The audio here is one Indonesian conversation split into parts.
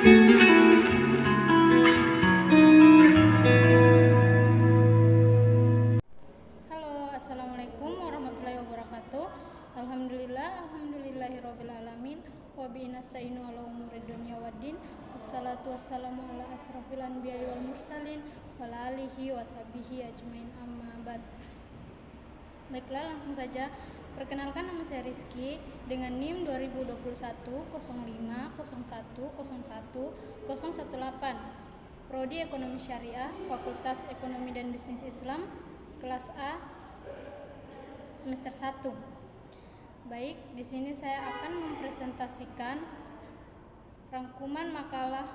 Halo, assalamualaikum warahmatullahi wabarakatuh. Alhamdulillahirabbil alamin. Wa bihi nasta'inu ala umuri dunya waddin. Wassalatu wassalamu ala asrofil anbiya'i wal mursalin wa ala alihi wa sahbihi ajmain, amma ba'd. Baiklah, langsung saja. Perkenalkan, nama saya Rizky dengan NIM 2021 05 01 01 018. Prodi Ekonomi Syariah, Fakultas Ekonomi dan Bisnis Islam, kelas A, semester 1. Baik, di sini saya akan mempresentasikan rangkuman makalah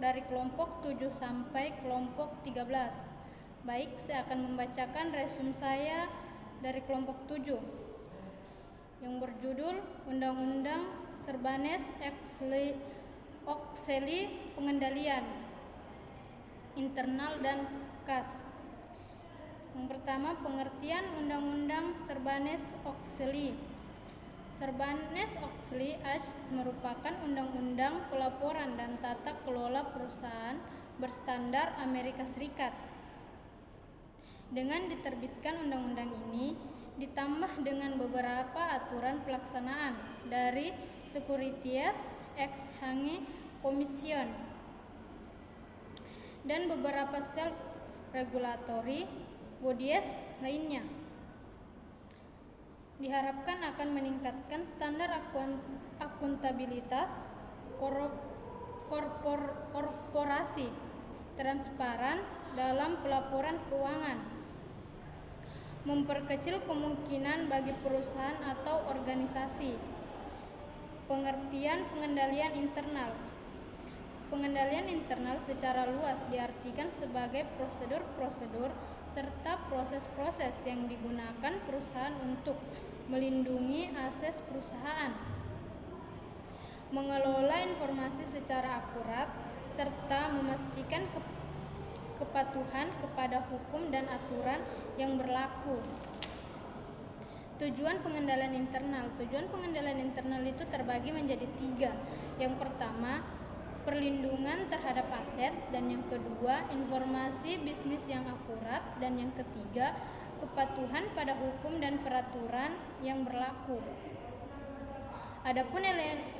dari kelompok 7 sampai kelompok 13. Baik, saya akan membacakan resume saya dari kelompok 7 yang berjudul Undang-Undang Serbanes Oxley Pengendalian Internal dan Kas. Yang pertama, pengertian Undang-Undang Sarbanes-Oxley. Sarbanes-Oxley Act merupakan undang-undang pelaporan dan tata kelola perusahaan berstandar Amerika Serikat. Dengan diterbitkan undang-undang ini, ditambah dengan beberapa aturan pelaksanaan dari Securities Exchange Commission dan beberapa self-regulatory bodies lainnya, diharapkan akan meningkatkan standar akuntabilitas korporasi, transparan dalam pelaporan keuangan, memperkecil kemungkinan bagi perusahaan atau organisasi. Pengertian pengendalian internal. Pengendalian internal secara luas diartikan sebagai prosedur-prosedur serta proses-proses yang digunakan perusahaan untuk melindungi aset perusahaan, mengelola informasi secara akurat, serta memastikan kepatuhan kepada hukum dan aturan yang berlaku. Tujuan pengendalian internal. Tujuan pengendalian internal itu terbagi menjadi 3. Yang pertama, perlindungan terhadap aset, dan yang kedua, informasi bisnis yang akurat, dan yang ketiga, kepatuhan pada hukum dan peraturan yang berlaku. Adapun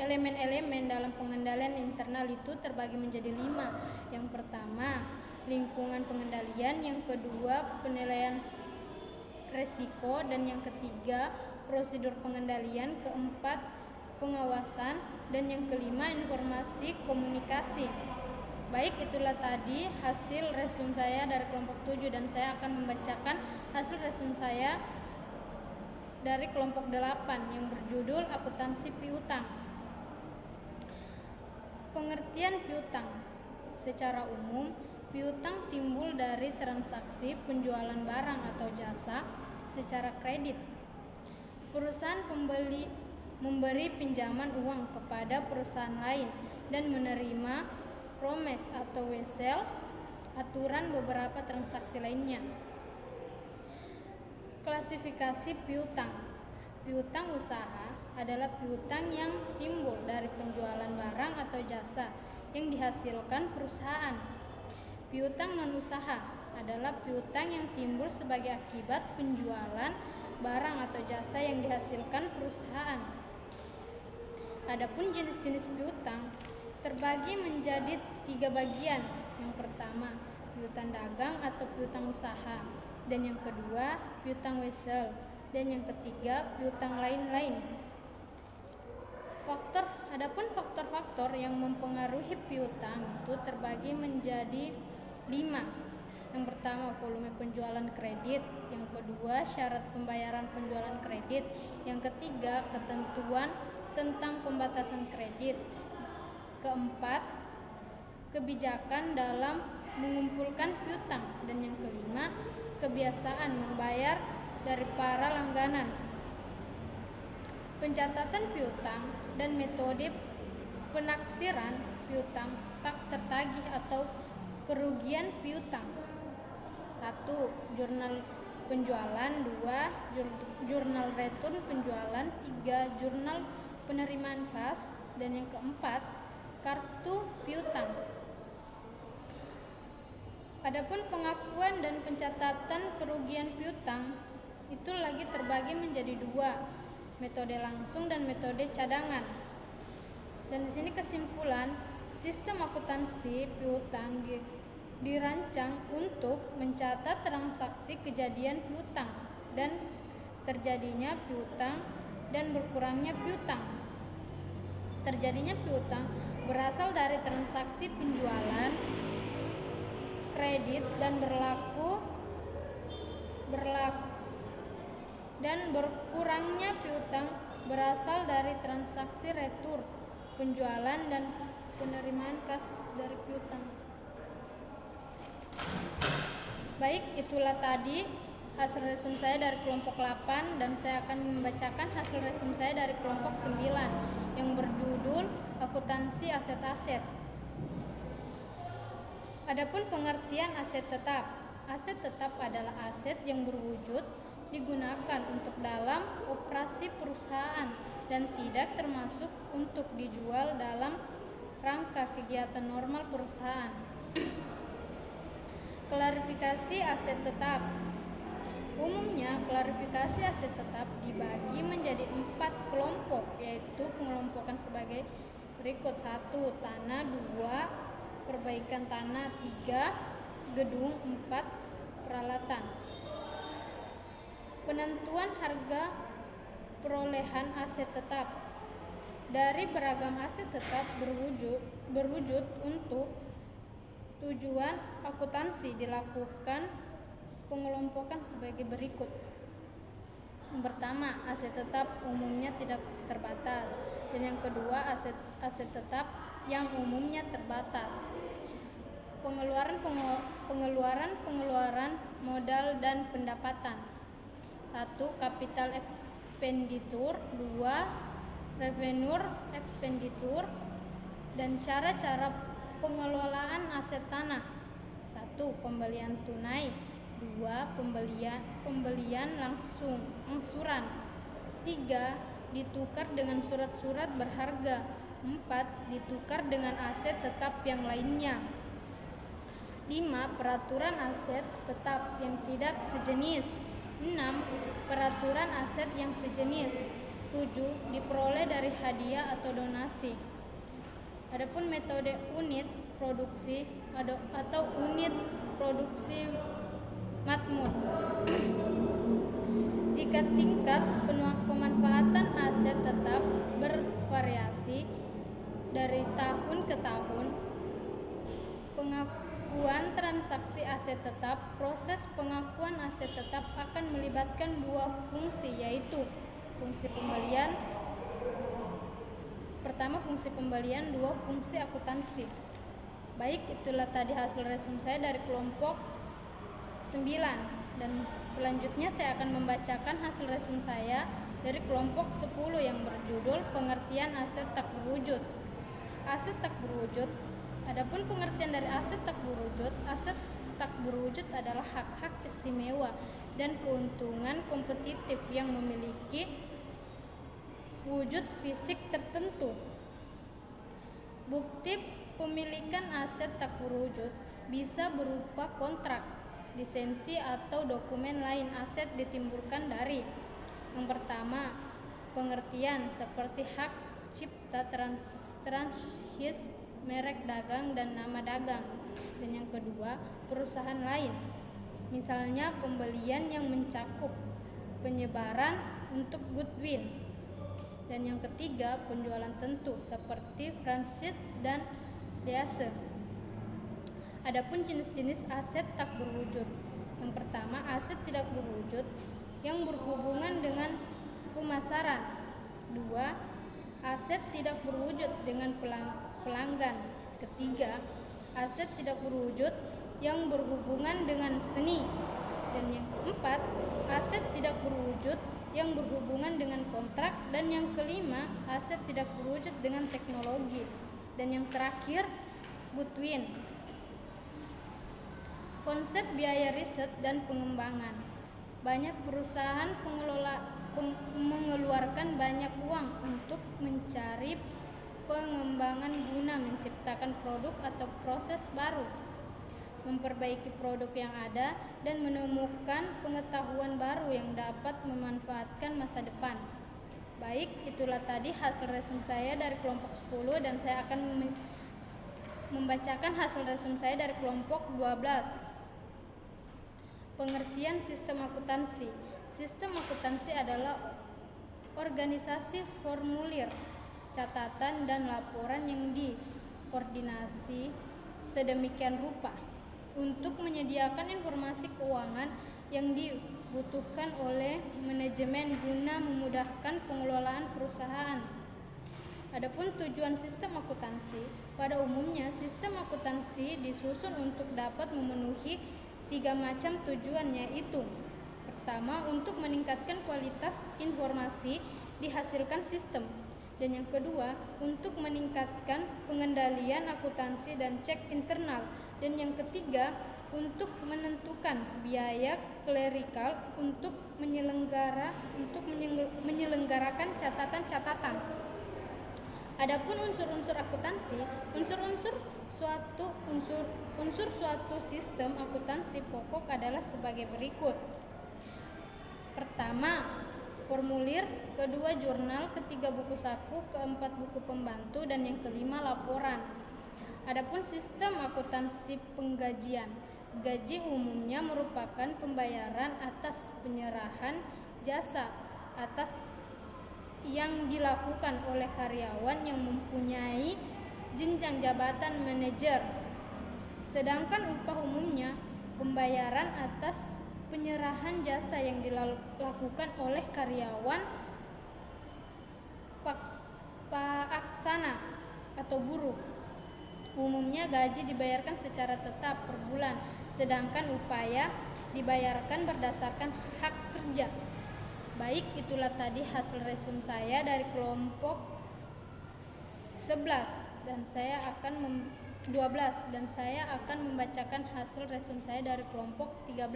elemen-elemen dalam pengendalian internal itu terbagi menjadi 5. Yang pertama, lingkungan pengendalian, yang kedua, penilaian resiko, dan yang ketiga, prosedur pengendalian, keempat, pengawasan, dan yang kelima, informasi komunikasi. Baik, itulah tadi hasil resume saya dari kelompok 7, dan saya akan membacakan hasil resume saya dari kelompok 8 yang berjudul akuntansi piutang. Pengertian piutang. Secara umum, piutang timbul dari transaksi penjualan barang atau jasa secara kredit. Perusahaan memberi pinjaman uang kepada perusahaan lain dan menerima promise atau wesel aturan beberapa transaksi lainnya. Klasifikasi piutang. Piutang usaha adalah piutang yang timbul dari penjualan barang atau jasa yang dihasilkan perusahaan. Piutang non-usaha adalah piutang yang timbul sebagai akibat penjualan barang atau jasa yang dihasilkan perusahaan. Adapun jenis-jenis piutang terbagi menjadi 3 bagian. Yang pertama, piutang dagang atau piutang usaha, dan yang kedua, piutang wesel, dan yang ketiga, piutang lain-lain. Adapun faktor-faktor yang mempengaruhi piutang itu terbagi menjadi 5. Yang pertama, volume penjualan kredit, yang kedua, syarat pembayaran penjualan kredit, yang ketiga, ketentuan tentang pembatasan kredit, keempat, kebijakan dalam mengumpulkan piutang, dan yang kelima, kebiasaan membayar dari para langganan. Pencatatan piutang dan metode penaksiran piutang tak tertagih atau kerugian piutang. 1. Jurnal penjualan. 2. Jurnal return penjualan. 3. Jurnal penerimaan kas. Dan yang keempat, kartu piutang. Adapun pengakuan dan pencatatan kerugian piutang itu lagi terbagi menjadi dua, metode langsung dan metode cadangan. Dan di sini kesimpulan, sistem akuntansi piutang dirancang untuk mencatat transaksi kejadian piutang dan terjadinya piutang dan berkurangnya piutang. Terjadinya piutang berasal dari transaksi penjualan kredit dan berkurangnya piutang berasal dari transaksi retur, penjualan dan penerimaan kas dari piutang. Baik, itulah tadi hasil resum saya dari kelompok 8 dan saya akan membacakan hasil resum saya dari kelompok 9 yang berjudul akuntansi aset-aset. Adapun pengertian aset tetap. Aset tetap adalah aset yang berwujud digunakan untuk dalam operasi perusahaan dan tidak termasuk untuk dijual dalam rangka kegiatan normal perusahaan. Klarifikasi aset tetap. Umumnya, klarifikasi aset tetap dibagi menjadi 4 kelompok, yaitu pengelompokan sebagai berikut: 1. Tanah, 2. Perbaikan tanah, 3. Gedung, 4. Peralatan. Penentuan harga perolehan aset tetap. Dari beragam aset tetap berwujud untuk tujuan akuntansi dilakukan pengelompokan sebagai berikut. Yang pertama, aset tetap umumnya tidak terbatas, dan yang kedua, aset tetap yang umumnya terbatas. Pengeluaran modal dan pendapatan. 1. Capital expenditure, 2. Revenue expenditure. Dan cara-cara pengelolaan aset tanah. 1. Pembelian tunai, 2. Pembelian angsuran, 3. Ditukar dengan surat-surat berharga, 4. Ditukar dengan aset tetap yang lainnya. 5. Peraturan aset tetap yang tidak sejenis. 6. Peraturan aset yang sejenis. 7. Diperoleh dari hadiah atau donasi. Adapun metode unit produksi atau unit produksi matmut. Jika tingkat pemanfaatan aset tetap bervariasi dari tahun ke tahun, pengakuan transaksi aset tetap, proses pengakuan aset tetap akan melibatkan 2 fungsi, yaitu fungsi pembelian. Pertama, fungsi pembelian, 2. Fungsi akuntansi. Baik, itulah tadi hasil resum saya dari kelompok 9, dan selanjutnya saya akan membacakan hasil resum saya dari kelompok 10 yang berjudul pengertian aset tak berwujud. Aset tak berwujud. Adapun pengertian dari aset tak berwujud adalah hak-hak istimewa dan keuntungan kompetitif yang memiliki wujud fisik tertentu. Bukti pemilikan aset tak berwujud bisa berupa kontrak, lisensi atau dokumen lain. Aset ditimbulkan dari: yang pertama, pengertian seperti hak cipta, franchise, merek dagang dan nama dagang. Dan yang kedua, perusahaan lain, misalnya pembelian yang mencakup penyebaran untuk goodwill. Dan yang ketiga, penjualan tentu seperti franchise dan lease. Adapun jenis-jenis aset tak berwujud. Yang pertama, aset tidak berwujud yang berhubungan dengan pemasaran. 2. Aset tidak berwujud dengan pelanggan. Ketiga, aset tidak berwujud yang berhubungan dengan seni. Dan yang keempat, aset tidak berwujud yang berhubungan dengan kontrak. Dan yang kelima, aset tidak berwujud dengan teknologi. Dan yang terakhir, goodwill. Konsep biaya riset dan pengembangan. Banyak perusahaan mengeluarkan banyak uang untuk mencari pengembangan guna menciptakan produk atau proses baru, memperbaiki produk yang ada, dan menemukan pengetahuan baru yang dapat memanfaatkan masa depan. Baik, itulah tadi hasil resume saya dari kelompok 10 dan saya akan membacakan hasil resume saya dari kelompok 12. Pengertian sistem akuntansi. Sistem akuntansi adalah organisasi formulir, catatan, dan laporan yang dikoordinasi sedemikian rupa untuk menyediakan informasi keuangan yang dibutuhkan oleh manajemen guna memudahkan pengelolaan perusahaan. Adapun tujuan sistem akuntansi, pada umumnya sistem akuntansi disusun untuk dapat memenuhi 3 macam tujuan, yaitu: pertama, untuk meningkatkan kualitas informasi dihasilkan sistem, dan yang kedua, untuk meningkatkan pengendalian akuntansi dan cek internal, dan yang ketiga, untuk menentukan biaya klerikal untuk menyelenggarakan catatan-catatan. Adapun unsur-unsur akuntansi, unsur suatu sistem akuntansi pokok adalah sebagai berikut. Pertama, formulir, kedua jurnal, ketiga buku saku, keempat buku pembantu, dan yang kelima laporan. Adapun sistem akuntansi penggajian, gaji umumnya merupakan pembayaran atas penyerahan jasa atas yang dilakukan oleh karyawan yang mempunyai jenjang jabatan manajer. Sedangkan upah umumnya pembayaran atas penyerahan jasa yang dilakukan oleh karyawan pelaksana atau buruh. Umumnya gaji dibayarkan secara tetap per bulan, sedangkan upaya dibayarkan berdasarkan hak kerja. Baik, itulah tadi hasil resume saya dari kelompok 11 dan saya akan 12 dan saya akan membacakan hasil resume saya dari kelompok 13.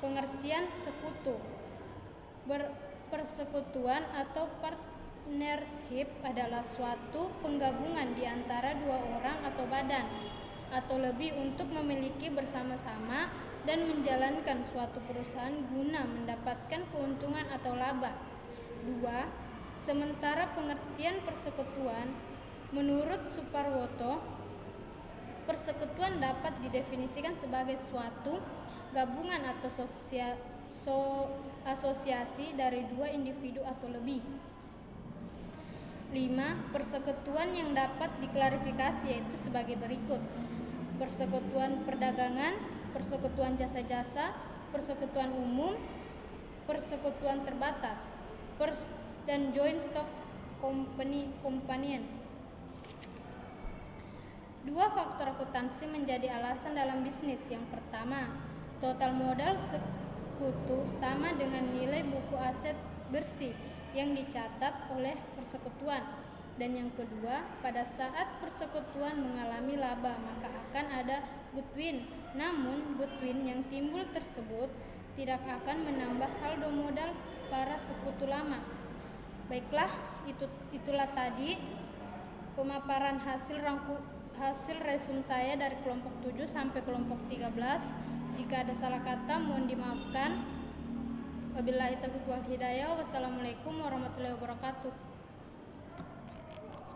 Pengertian sekutu. Persekutuan atau partnership adalah suatu penggabungan di antara 2 orang atau badan atau lebih untuk memiliki bersama-sama dan menjalankan suatu perusahaan guna mendapatkan keuntungan atau laba. 2. Sementara pengertian persekutuan menurut Suparwoto, persekutuan dapat didefinisikan sebagai suatu gabungan atau asosiasi dari 2 individu atau lebih. 5. Persekutuan yang dapat diklarifikasi yaitu sebagai berikut: persekutuan perdagangan, persekutuan jasa-jasa, persekutuan umum, persekutuan terbatas, dan joint stock companion. 2 faktor akuntansi menjadi alasan dalam bisnis. Yang pertama, total modal sekutu sama dengan nilai buku aset bersih yang dicatat oleh persekutuan. Dan yang kedua, pada saat persekutuan mengalami laba, maka akan ada goodwill. Namun, goodwill yang timbul tersebut tidak akan menambah saldo modal para sekutu lama. Baiklah, itulah tadi pemaparan hasil resume saya dari kelompok 7 sampai kelompok 13. Jika ada salah kata mohon dimaafkan. Wabillahi taufiq wal hidayah. Wassalamualaikum warahmatullahi wabarakatuh.